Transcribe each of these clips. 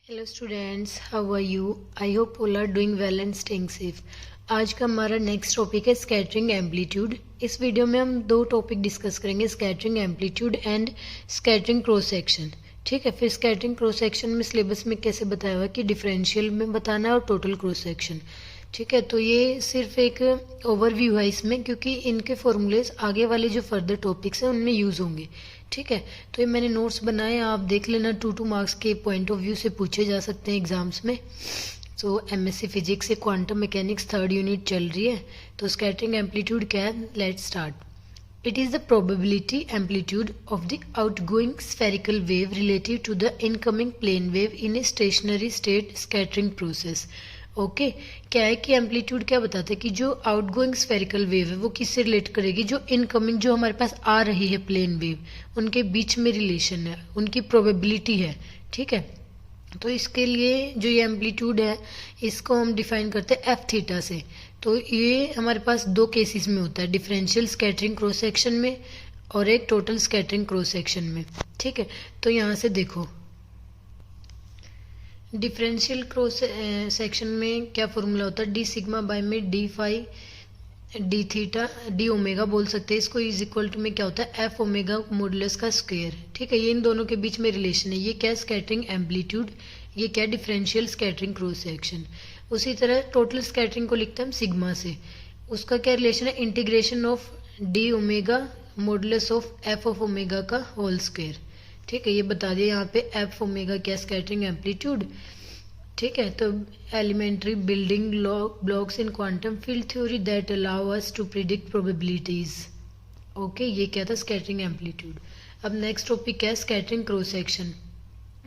Hello students, how are you? I hope all are doing well and staying safe. आज का हमारा next topic है scattering amplitude. इस video में हम दो टॉपिक डिस्कस करेंगे, scattering amplitude and scattering cross section. ठीक है, फिर स्कैटरिंग क्रॉस सेक्शन में सिलेबस में कैसे बताया हुआ है कि डिफरेंशियल में बताना है और टोटल क्रॉस सेक्शन। ठीक है, तो ये सिर्फ एक ओवरव्यू है इसमें, क्योंकि इनके फॉर्मूलेज आगे वाले जो फर्दर टॉपिक्स हैं उनमें यूज़ होंगे। ठीक है, तो ये मैंने नोट्स बनाए, आप देख लेना। 2 मार्क्स के पॉइंट ऑफ व्यू से पूछे जा सकते हैं एग्जाम्स में। सो एमएससी फिजिक्स से क्वांटम मैकेनिक्स 3rd यूनिट चल रही है। तो स्कैटरिंग एम्पलीट्यूड क्या है, let's start. It is the probability amplitude of the outgoing spherical wave relative to the incoming plane wave in a stationary state scattering process. Okay, क्या है कि amplitude क्या बताता है कि जो आउटगोइंग स्फेरिकल वेव है वो किससे रिलेट करेगी, जो इनकमिंग जो हमारे पास आ रही है प्लेन वेव, उनके बीच में रिलेशन है, उनकी प्रोबेबिलिटी है। ठीक है, तो इसके लिए जो ये एम्पलीट्यूड है इसको हम डिफाइन करते हैं एफ थीटा से। तो ये हमारे पास दो केसेस में होता है, डिफरेंशियल स्कैटरिंग क्रॉस सेक्शन में और एक टोटल स्कैटरिंग क्रॉस सेक्शन में। ठीक है, तो यहाँ से देखो, डिफरेंशियल क्रॉस सेक्शन में क्या फॉर्मूला होता है, डी सिग्मा बाय में d phi d theta d omega बोल सकते हैं इसको, इज इक्वल टू में क्या होता है एफ ओमेगा मॉडुलस का स्क्वायर। ठीक है, ये इन दोनों के बीच में रिलेशन है। ये क्या है, स्कैटरिंग एम्पलीट्यूड, ये क्या है, डिफरेंशियल स्कैटरिंग क्रॉस सेक्शन। उसी तरह टोटल स्कैटरिंग को लिखते हैं हम सिग्मा से, उसका क्या रिलेशन है, integration of d omega modulus of f of omega का होल स्क्वायर। ठीक है, ये बता दिया यहाँ पे एफ ओमेगा क्या, स्कैटरिंग एम्पलीट्यूड। ठीक है, तो elementary building blocks in quantum field theory that allow us to predict probabilities. Okay, ये क्या था, स्कैटरिंग एम्पलीट्यूड। अब नेक्स्ट टॉपिक क्या है, स्कैटरिंग क्रॉस सेक्शन।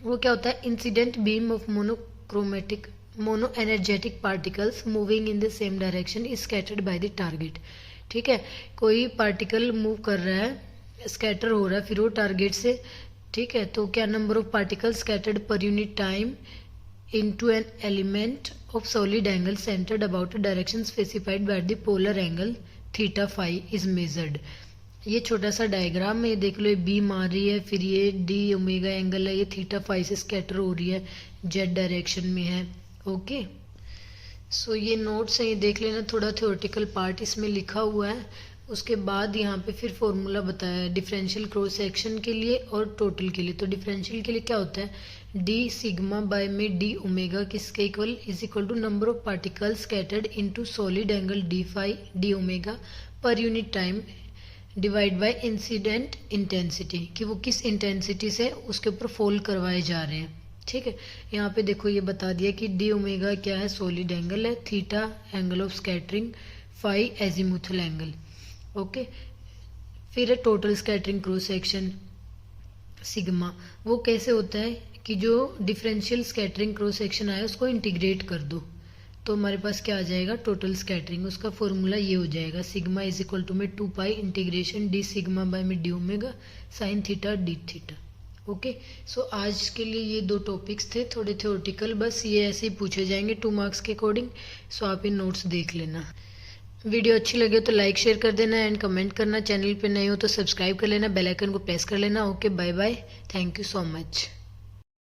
वो क्या होता है, incident beam of mono energetic particles moving in the same direction is scattered by the target. ठीक है, कोई पार्टिकल मूव कर रहा है, स्कैटर हो रहा है, फिर वो टारगेट से, ठीक है, तो क्या नंबर ऑफ पार्टिकल स्कैटर्ड पर unit time into an element of solid angle centered about a direction specified by the polar angle theta phi is measured। ये छोटा सा डायग्राम में देख लो, ये बीम आ रही है, फिर ये डी ओमेगा एंगल है, ये थीटा फाई से स्कैटर हो रही है, जेड डायरेक्शन में है। ओके, सो ये नोट्स है, ये देख लेना, थोड़ा थ्योरेटिकल पार्ट इसमें लिखा हुआ है। उसके बाद यहाँ पे फिर फॉर्मूला बताया है डिफरेंशियल क्रॉस सेक्शन के लिए और टोटल के लिए। तो डिफरेंशियल के लिए क्या होता है, डी सिग्मा बाय में डी ओमेगा किसके equal, is equal to number of particle scattered into solid angle d phi d omega पर unit time divide by incident intensity, कि वो किस इंटेंसिटी से उसके ऊपर फॉल करवाए जा रहे हैं। ठीक है, यहाँ पे देखो ये बता दिया कि डी ओमेगा क्या है, सॉलिड एंगल है, theta angle of scattering, phi azimuthal angle. Okay, फिर है total scattering cross section sigma. वो कैसे होता है कि जो डिफरेंशियल स्कैटरिंग क्रॉस सेक्शन आया उसको इंटीग्रेट कर दो, तो हमारे पास क्या आ जाएगा, टोटल स्कैटरिंग। उसका फॉर्मूला ये हो जाएगा, सिग्मा इज इक्वल टू में 2 pi integration d sigma by में d omega sine theta d theta. Okay, so आज के लिए ये दो टॉपिक्स थे, थोड़े थ्योरेटिकल, बस ये ऐसे ही पूछे जाएंगे 2 मार्क्स के अकॉर्डिंग। सो आप इन नोट्स देख लेना। वीडियो अच्छी लगे तो लाइक शेयर कर देना एंड कमेंट करना। चैनल पे नए हो तो सब्सक्राइब कर लेना, बेल आइकन को प्रेस कर लेना। Okay, bye bye, thank you so much.